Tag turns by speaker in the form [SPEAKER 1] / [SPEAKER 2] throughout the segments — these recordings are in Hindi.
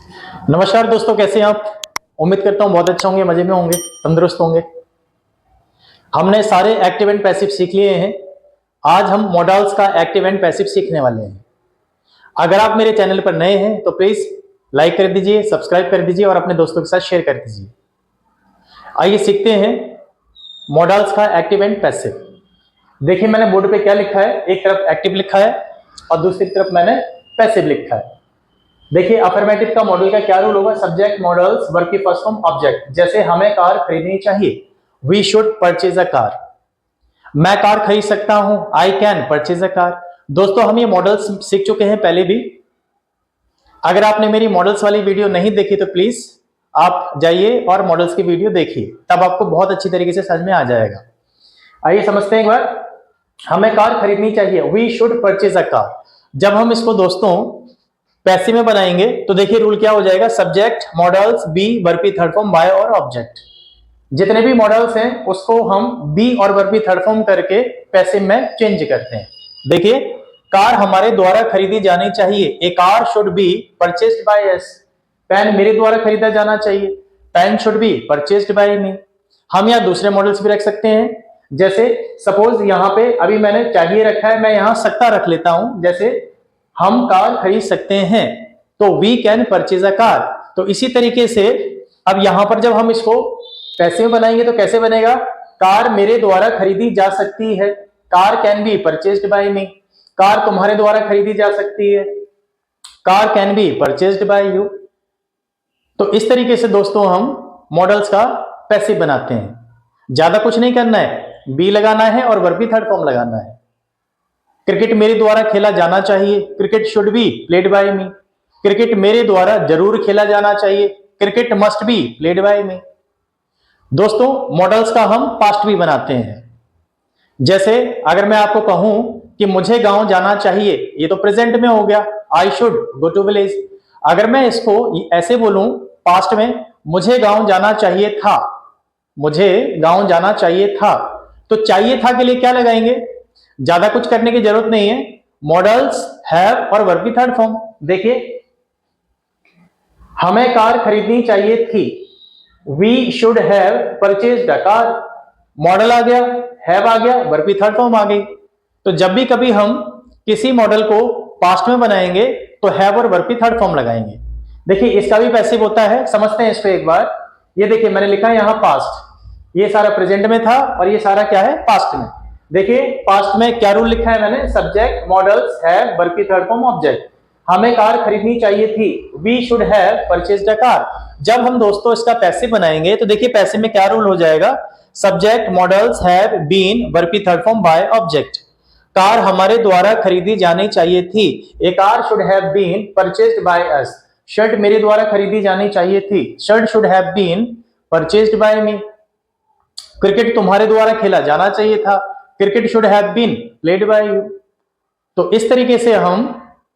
[SPEAKER 1] नमस्कार दोस्तों, कैसे हैं आप। उम्मीद करता हूं बहुत अच्छा होंगे, मजे में होंगे, तंदुरुस्त होंगे। हमने सारे एक्टिव एंड पैसिव सीख लिए हैं। आज हम मॉडल्स का एक्टिव एंड पैसिव सीखने वाले हैं। अगर आप मेरे चैनल पर नए हैं तो प्लीज लाइक कर दीजिए, सब्सक्राइब कर दीजिए और अपने दोस्तों के साथ शेयर कर दीजिए। आइए सीखते हैं मॉडल्स का एक्टिव एंड पैसिव। देखिए मैंने बोर्ड पे क्या लिखा है, एक तरफ एक्टिव लिखा है और दूसरी तरफ मैंने पैसिव लिखा है। देखिए अफर्मेटिव का मॉडल का क्या रूल होगा, सब्जेक्ट मॉडल्स वर्ब की फर्स्ट फॉर्म ऑब्जेक्ट। जैसे हमें कार खरीदनी चाहिए, we should purchase a car. मैं कार खरीद सकता हूं, I can purchase a car. दोस्तों हम ये मॉडल्स सीख चुके हैं पहले भी। अगर आपने मेरी मॉडल्स वाली वीडियो नहीं देखी तो प्लीज आप जाइए और मॉडल्स की वीडियो देखिए, तब आपको बहुत अच्छी तरीके से समझ में आ जाएगा। आइए समझते हैं एक बार। हमें कार खरीदनी चाहिए, we should purchase a car. जब हम इसको दोस्तों पैसिव में बनाएंगे तो देखिए रूल क्या हो जाएगा, सब्जेक्ट मॉडल्स बी वर्ब की थर्ड फॉर्म बाय और ऑब्जेक्ट। जितने भी मॉडल्स हैं उसको हम बी और वर्ब की थर्ड फॉर्म करके पैसिव में चेंज करते हैं। देखिए कार हमारे द्वारा खरीदी जानी चाहिए, a car should be purchased by us. Pen मेरे द्वारा खरीदा जाना चाहिए, pen should be purchased by me. हम यहाँ दूसरे मॉडल्स भी रख सकते हैं। जैसे सपोज यहाँ पे अभी मैंने चाहिए रखा है, मैं यहाँ सकता रख लेता हूं। जैसे हम कार खरीद सकते हैं तो we can purchase a car. तो इसी तरीके से अब यहां पर जब हम इसको पैसे में बनाएंगे तो कैसे बनेगा, कार मेरे द्वारा खरीदी जा सकती है, car can be purchased by me. Car तुम्हारे द्वारा खरीदी जा सकती है, car can be purchased bye you. तो इस तरीके से दोस्तों हम मॉडल्स का पैसिव बनाते हैं। ज्यादा कुछ नहीं करना है, बी लगाना है और वर्ब की थर्ड फॉर्म लगाना है। क्रिकेट मेरे द्वारा खेला जाना चाहिए, cricket should be played by me. Cricket मेरे द्वारा जरूर खेला जाना चाहिए, cricket must be played by me. दोस्तों मॉडल्स का हम पास्ट भी बनाते हैं। जैसे अगर मैं आपको कहूं कि मुझे गांव जाना चाहिए, ये तो प्रेजेंट में हो गया, I should go to village. अगर मैं इसको ऐसे बोलूं पास्ट में, मुझे गांव जाना चाहिए था, मुझे गांव जाना चाहिए था, तो चाहिए था के लिए क्या लगाएंगे, ज्यादा कुछ करने की जरूरत नहीं है, मॉडल्स हैव और वर्ब की थर्ड फॉर्म। देखिए हमें कार खरीदनी चाहिए थी, we should have purchased a car. Modal आ गया, हैव आ गया, वर्ब की थर्ड फॉर्म आ गई। तो जब भी कभी हम किसी मॉडल को पास्ट में बनाएंगे तो हैव और वर्ब की थर्ड फॉर्म लगाएंगे। देखिए इसका भी पैसिव होता है, समझते हैं इसको एक बार। ये देखिए मैंने लिखा है यहां पास्ट, ये सारा प्रेजेंट में था और ये सारा क्या है, पास्ट में। देखिए पास्ट में क्या रूल लिखा है मैंने, सब्जेक्ट मॉडल्स हैव वर्ब की थर्ड फॉर्म ऑब्जेक्ट। हमें कार खरीदनी चाहिए थी, we should have purchased a car. जब हम दोस्तों इसका पैसिव बनाएंगे तो देखिए पैसिव में क्या रूल हो जाएगा, subject modals have been verb की third form by object. Car हमारे द्वारा खरीदी जानी चाहिए थी, a car should have been purchased by us. Shirt मेरे द्वारा खरीदी जानी चाहिए थी, shirt should have been purchased by me. Cricket तुम्हारे द्वारा खेला जाना चाहिए था, cricket should have been played by you. तो इस तरीके से हम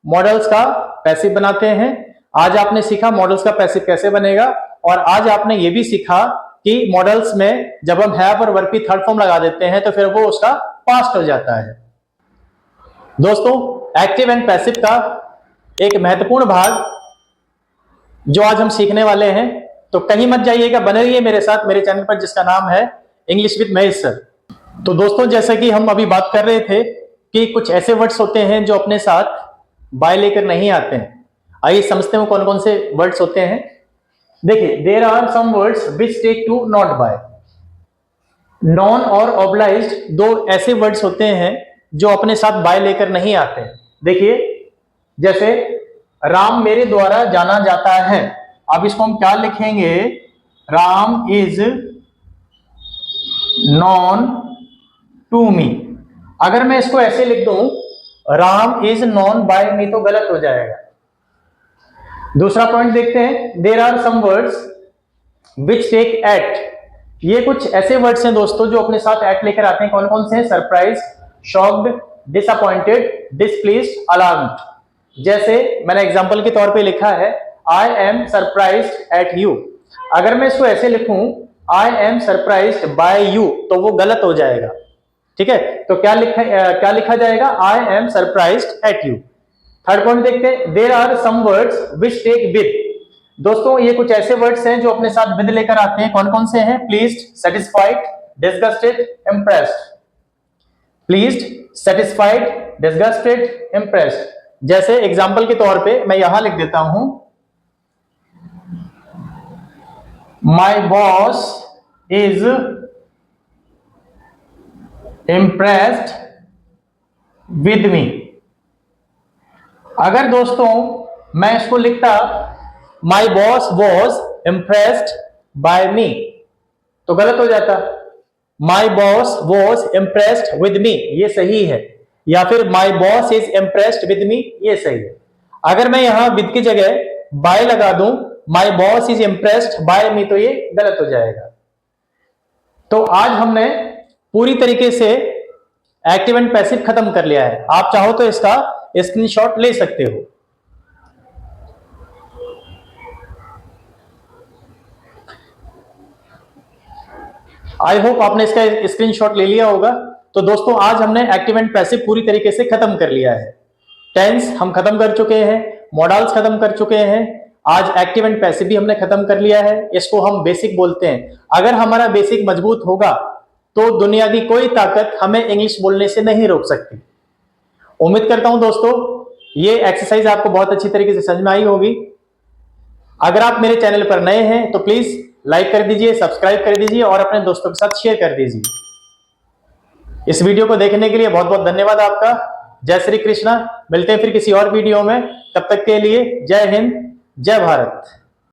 [SPEAKER 1] मॉडल्स का पैसिव बनाते हैं। आज आपने सीखा मॉडल्स का पैसिव कैसे बनेगा, और आज आपने ये भी सीखा कि मॉडल्स में जब हम हैव और वर्ब की थर्ड फॉर्म लगा देते हैं तो फिर वो उसका पास्ट हो जाता है। दोस्तों एक्टिव एंड पैसिव का एक महत्वपूर्ण भाग जो आज हम सीखने वाले हैं, तो कहीं मत जाइएगा, बने रहिए मेरे साथ मेरे चैनल पर जिसका नाम है इंग्लिश विद महेश सर। तो दोस्तों जैसे कि हम अभी बात कर रहे थे कि कुछ ऐसे वर्ड्स होते हैं जो अपने साथ बाय लेकर नहीं आते हैं। आइए समझते हैं कौन कौन से वर्ड्स होते हैं। देखिए there are some words which take to not by. Known और ऑब्लाइज्ड दो ऐसे वर्ड्स होते हैं जो अपने साथ बाय लेकर नहीं आते। देखिए जैसे राम मेरे द्वारा जाना जाता है, अब इसको हम क्या लिखेंगे, Ram is known to me. अगर मैं इसको ऐसे लिख दूं Ram is known by me तो गलत हो जाएगा। दूसरा पॉइंट देखते हैं, there are some words which take at. ये कुछ ऐसे वर्ड्स हैं दोस्तों जो अपने साथ एट लेकर आते हैं। कौन कौन से हैं, सरप्राइज, शॉक्ड, डिसअपॉइंटेड, डिसप्लीज्ड, अलार्म्ड। जैसे मैंने एग्जांपल के तौर पे लिखा है आई एम सरप्राइज्ड एट यू। अगर मैं इसको ऐसे लिखूं आई एम सरप्राइज्ड बाय यू तो वो गलत हो जाएगा। ठीक है, तो क्या लिखा जाएगा, I am surprised at you. Third point देखते हैं, there are some words which take with. दोस्तों ये कुछ ऐसे वर्ड्स हैं जो अपने साथ विद लेकर आते हैं। कौन कौन से हैं? Pleased, satisfied, disgusted, impressed. Pleased, satisfied, disgusted, impressed. जैसे एग्जांपल के तौर पे मैं यहां लिख देता हूं, my boss is impressed with me. अगर दोस्तों मैं इसको लिखता my boss was impressed by me तो गलत हो जाता। My boss was impressed with me ये सही है, या फिर my boss is impressed with me ये सही है। अगर मैं यहां विद की जगह बाय लगा दूं, my boss is impressed by me, तो ये गलत हो जाएगा। तो आज हमने पूरी तरीके से एक्टिव एंड पैसिव खत्म कर लिया है। आप चाहो तो इसका स्क्रीनशॉट ले सकते हो। आई होप आपने इसका स्क्रीनशॉट ले लिया होगा। तो दोस्तों आज हमने एक्टिव एंड पैसिव पूरी तरीके से खत्म कर लिया है। टेंस हम खत्म कर चुके हैं, मॉडल्स खत्म कर चुके हैं, आज एक्टिव एंड पैसिव भी हमने खत्म कर लिया है। इसको हम बेसिक बोलते हैं। अगर हमारा बेसिक मजबूत होगा तो दुनिया की कोई ताकत हमें इंग्लिश बोलने से नहीं रोक सकती। उम्मीद करता हूं दोस्तों ये एक्सरसाइज आपको बहुत अच्छी तरीके से समझ में आई होगी। अगर आप मेरे चैनल पर नए हैं तो प्लीज लाइक कर दीजिए, सब्सक्राइब कर दीजिए और अपने दोस्तों के साथ शेयर कर दीजिए। इस वीडियो को देखने के लिए बहुत बहुत धन्यवाद आपका। जय श्री कृष्णा। मिलते हैं फिर किसी और वीडियो में। तब तक के लिए जय हिंद, जय भारत।